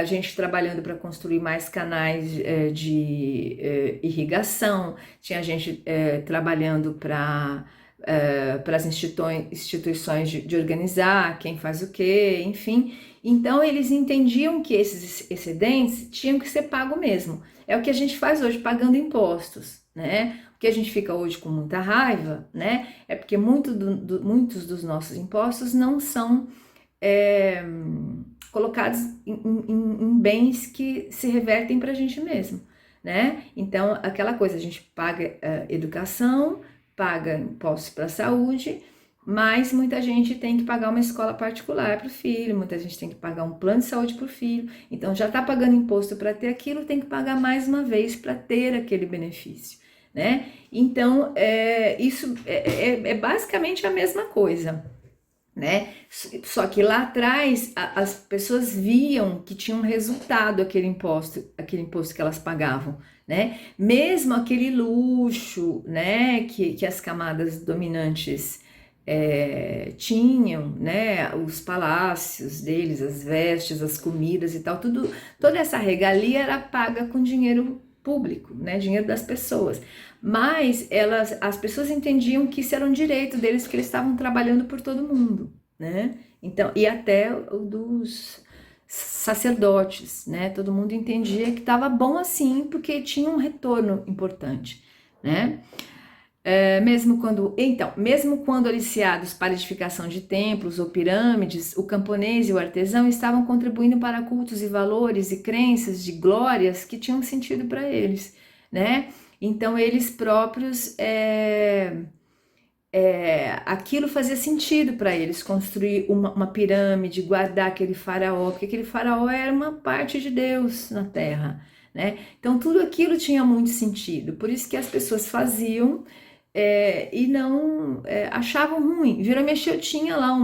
gente trabalhando para construir mais canais de irrigação, tinha gente trabalhando para as instituições de organizar quem faz o quê, enfim. Então, eles entendiam que esses excedentes tinham que ser pagos mesmo. É o que a gente faz hoje, pagando impostos, né? O que a gente fica hoje com muita raiva, né? É porque muitos dos nossos impostos não são colocados em bens que se revertem para a gente mesmo, né? Então, aquela coisa, a gente paga educação, paga impostos para a saúde, mas muita gente tem que pagar uma escola particular para o filho, muita gente tem que pagar um plano de saúde para o filho, então já está pagando imposto para ter aquilo, tem que pagar mais uma vez para ter aquele benefício, né? Então, isso é basicamente a mesma coisa, né? Só que lá atrás as pessoas viam que tinha um resultado aquele imposto que elas pagavam, né? Mesmo aquele luxo, né, que as camadas dominantes tinham, né, os palácios deles, as vestes, as comidas e tal, toda essa regalia era paga com dinheiro público, né, dinheiro das pessoas. Mas as pessoas entendiam que isso era um direito deles, que eles estavam trabalhando por todo mundo, né? Então, e até o dos sacerdotes, né? Todo mundo entendia que estava bom assim, porque tinha um retorno importante, né? Mesmo quando aliciados para edificação de templos ou pirâmides, o camponês e o artesão estavam contribuindo para cultos e valores e crenças de glórias que tinham sentido para eles, né? Então eles próprios aquilo fazia sentido para eles, construir uma pirâmide, guardar aquele faraó, porque aquele faraó era uma parte de Deus na Terra, né? Então tudo aquilo tinha muito sentido, por isso que as pessoas faziam e não achavam ruim. Vira e mexe, eu tinha lá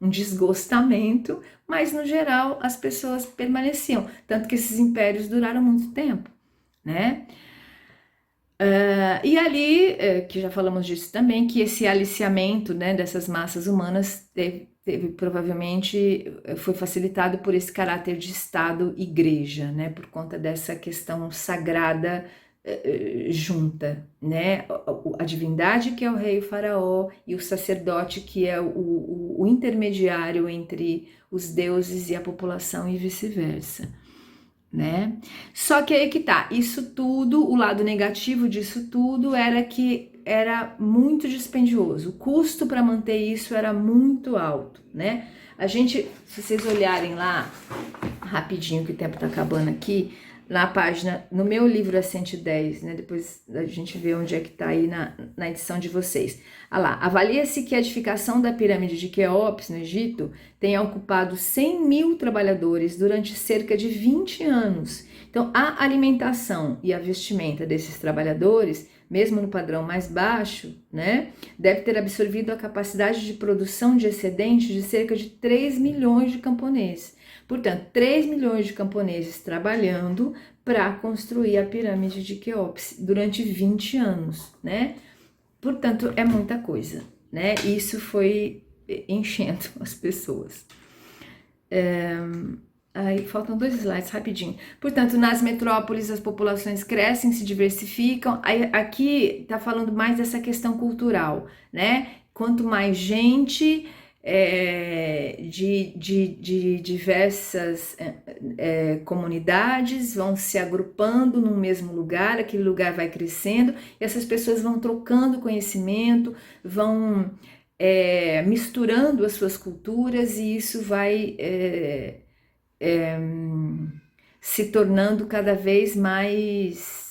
um desgostamento, mas no geral as pessoas permaneciam, tanto que esses impérios duraram muito tempo, né? E ali, que já falamos disso também, que esse aliciamento, né, dessas massas humanas provavelmente foi facilitado por esse caráter de Estado-Igreja, né, por conta dessa questão sagrada junta, né, a divindade que é o rei o faraó e o sacerdote que é o intermediário entre os deuses e a população e vice-versa, né? Só que aí que tá, isso tudo, o lado negativo disso tudo era que era muito dispendioso, o custo para manter isso era muito alto, né? A gente, se vocês olharem lá, rapidinho que o tempo tá acabando aqui, na página, no meu livro é 110, né? Depois a gente vê onde é que tá aí na edição de vocês. Ah lá, avalia-se que a edificação da pirâmide de Quéops, no Egito, tenha ocupado 100 mil trabalhadores durante cerca de 20 anos. Então, a alimentação e a vestimenta desses trabalhadores, mesmo no padrão mais baixo, né, deve ter absorvido a capacidade de produção de excedente de cerca de 3 milhões de camponeses. Portanto, 3 milhões de camponeses trabalhando para construir a pirâmide de Quéops durante 20 anos, né? Portanto, é muita coisa, né? Isso foi enchendo as pessoas. Aí faltam 2 slides, rapidinho. Portanto, nas metrópoles as populações crescem, se diversificam. Aí, aqui está falando mais dessa questão cultural, né? Quanto mais gente de diversas comunidades vão se agrupando num mesmo lugar, aquele lugar vai crescendo e essas pessoas vão trocando conhecimento, vão misturando as suas culturas e isso vai se tornando cada vez mais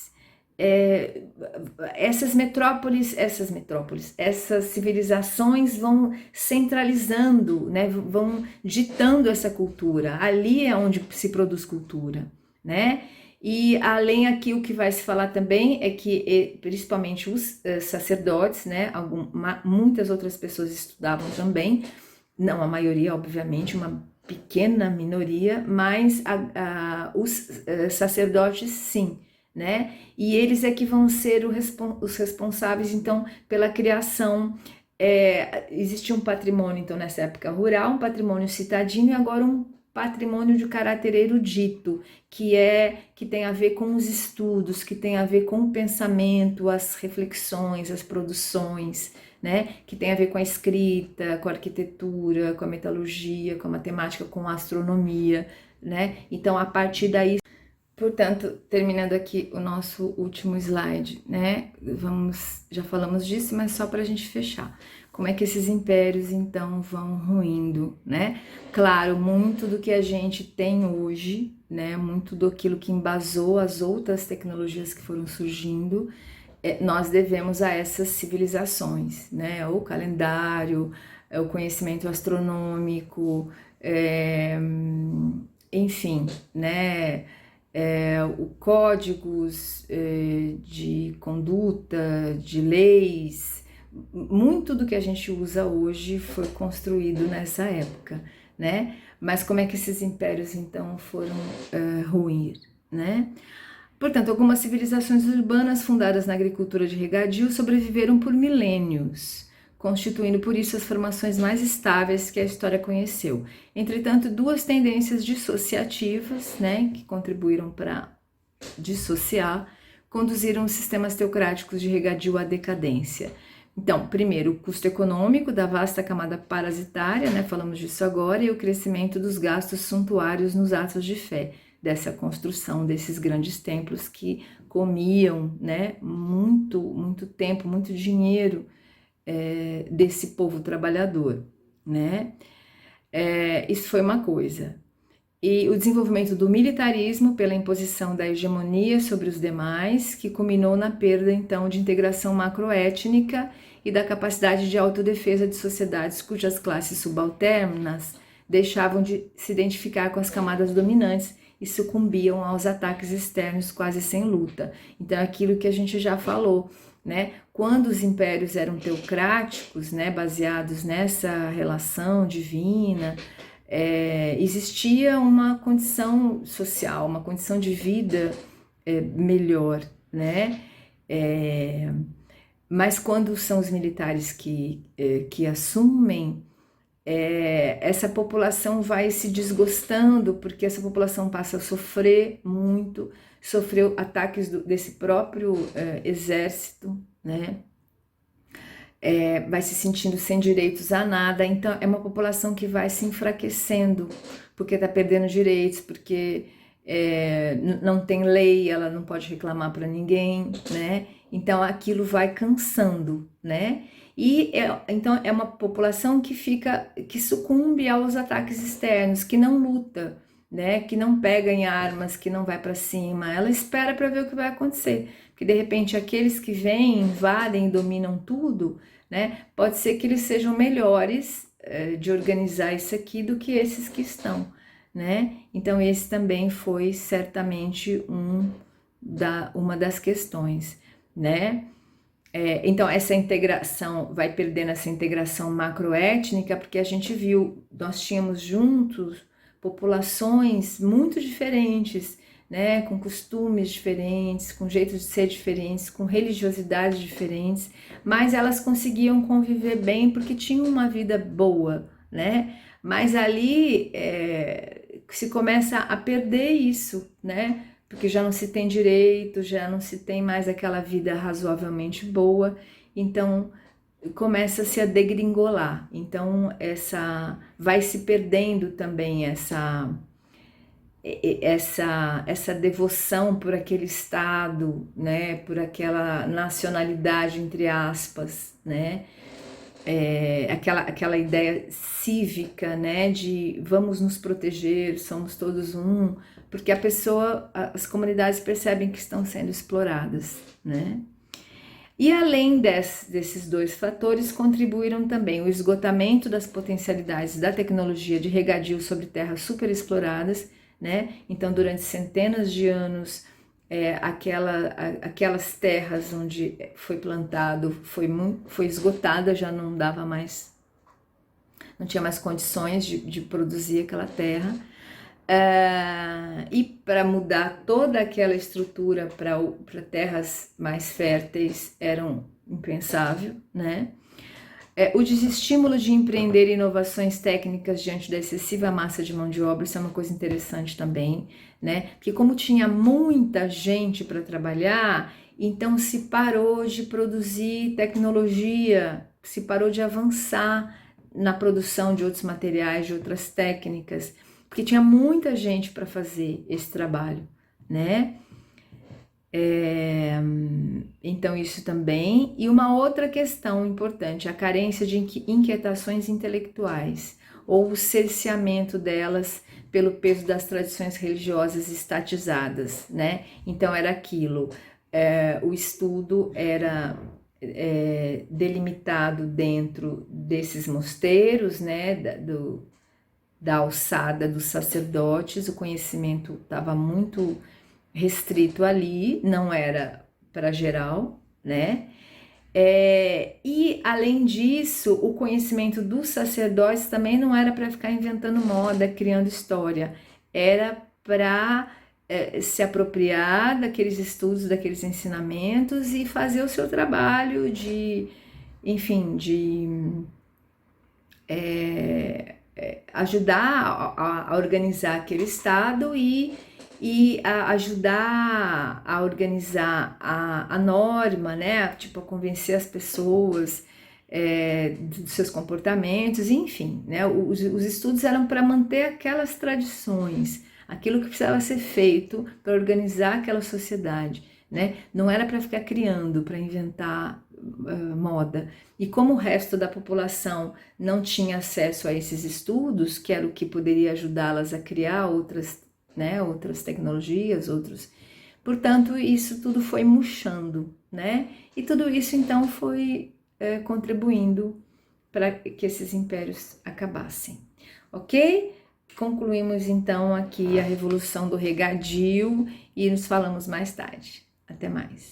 essas metrópoles, essas civilizações vão centralizando, né, vão ditando essa cultura. Ali é onde se produz cultura, né? E além aqui o que vai se falar também é que principalmente os sacerdotes, né, muitas outras pessoas estudavam também, não a maioria, obviamente, uma pequena minoria, mas os sacerdotes sim, né? E eles é que vão ser os responsáveis, então, pela criação. Existia um patrimônio, então, nessa época rural, um patrimônio citadino e agora um patrimônio de caráter erudito, que tem a ver com os estudos, que tem a ver com o pensamento, as reflexões, as produções, né? Que tem a ver com a escrita, com a arquitetura, com a metalurgia, com a matemática, com a astronomia, né? Então, a partir daí, portanto, terminando aqui o nosso último slide, né? Já falamos disso, mas só para a gente fechar. Como é que esses impérios, então, vão ruindo, né? Claro, muito do que a gente tem hoje, né? Muito daquilo que embasou as outras tecnologias que foram surgindo, nós devemos a essas civilizações, né? O calendário, o conhecimento astronômico, enfim, né? Códigos de conduta, de leis, muito do que a gente usa hoje foi construído nessa época, né? Mas como é que esses impérios então foram ruir, né? Portanto, algumas civilizações urbanas fundadas na agricultura de regadio sobreviveram por milênios, constituindo por isso as formações mais estáveis que a história conheceu. Entretanto, duas tendências dissociativas, né, que contribuíram para dissociar, conduziram os sistemas teocráticos de regadio à decadência. Então, primeiro, o custo econômico da vasta camada parasitária, né, falamos disso agora, e o crescimento dos gastos suntuários nos atos de fé, dessa construção desses grandes templos que comiam, né, muito tempo, muito dinheiro desse povo trabalhador, né? Isso foi uma coisa. E o desenvolvimento do militarismo pela imposição da hegemonia sobre os demais, que culminou na perda, então, de integração macroétnica e da capacidade de autodefesa de sociedades cujas classes subalternas deixavam de se identificar com as camadas dominantes e sucumbiam aos ataques externos quase sem luta. Então, aquilo que a gente já falou, né? Quando os impérios eram teocráticos, né, baseados nessa relação divina, existia uma condição social, uma condição de vida melhor, né? Mas quando são os militares que assumem, essa população vai se desgostando, porque essa população passa a sofrer muito, sofreu ataques desse próprio exército, né? Vai se sentindo sem direitos a nada, então é uma população que vai se enfraquecendo, porque está perdendo direitos, porque não tem lei, ela não pode reclamar para ninguém, né? Então aquilo vai cansando, né? E então é uma população que sucumbe aos ataques externos, que não luta, né? Que não pega em armas, que não vai para cima, ela espera para ver o que vai acontecer, porque de repente aqueles que vêm, invadem e dominam tudo, né? Pode ser que eles sejam melhores de organizar isso aqui do que esses que estão, né? Então esse também foi certamente uma das questões, né? Então essa integração vai perdendo essa integração macroétnica, porque a gente viu, nós tínhamos juntos populações muito diferentes, né, com costumes diferentes, com jeitos de ser diferentes, com religiosidades diferentes, mas elas conseguiam conviver bem porque tinham uma vida boa, né? Mas ali se começa a perder isso, né? Porque já não se tem direito, já não se tem mais aquela vida razoavelmente boa, então começa-se a degringolar. Então vai se perdendo também essa devoção por aquele Estado, né, por aquela nacionalidade, entre aspas, né, aquela ideia cívica, né, de vamos nos proteger, somos todos um, porque as comunidades percebem que estão sendo exploradas, né? E além desses dois fatores, contribuíram também o esgotamento das potencialidades da tecnologia de regadio sobre terras superexploradas, né? Então, durante centenas de anos, aquelas terras onde foi plantado foi esgotada, já não dava mais, não tinha mais condições de produzir aquela terra. E para mudar toda aquela estrutura para terras mais férteis era impensável, né? O desestímulo de empreender inovações técnicas diante da excessiva massa de mão de obra, isso é uma coisa interessante também, né? Porque como tinha muita gente para trabalhar, então se parou de produzir tecnologia, se parou de avançar na produção de outros materiais, de outras técnicas, porque tinha muita gente para fazer esse trabalho, né? Então isso também. E uma outra questão importante, a carência de inquietações intelectuais, ou o cerceamento delas pelo peso das tradições religiosas estatizadas, né? Então era aquilo, o estudo era delimitado dentro desses mosteiros, né? Da alçada dos sacerdotes, o conhecimento estava muito restrito ali, não era para geral, né? E além disso, o conhecimento dos sacerdotes também não era para ficar inventando moda, criando história, era para se apropriar daqueles estudos, daqueles ensinamentos e fazer o seu trabalho enfim, ajudar a organizar aquele estado e ajudar a organizar a norma, né? Tipo, a convencer as pessoas dos seus comportamentos, enfim, né? Os estudos eram para manter aquelas tradições, aquilo que precisava ser feito para organizar aquela sociedade, né? Não era para ficar criando, para inventar moda. E como o resto da população não tinha acesso a esses estudos, que era o que poderia ajudá-las a criar outras tecnologias, Portanto, isso tudo foi murchando, né? E tudo isso, então, foi contribuindo para que esses impérios acabassem, ok? Concluímos, então, aqui a Revolução do Regadio e nos falamos mais tarde. Até mais.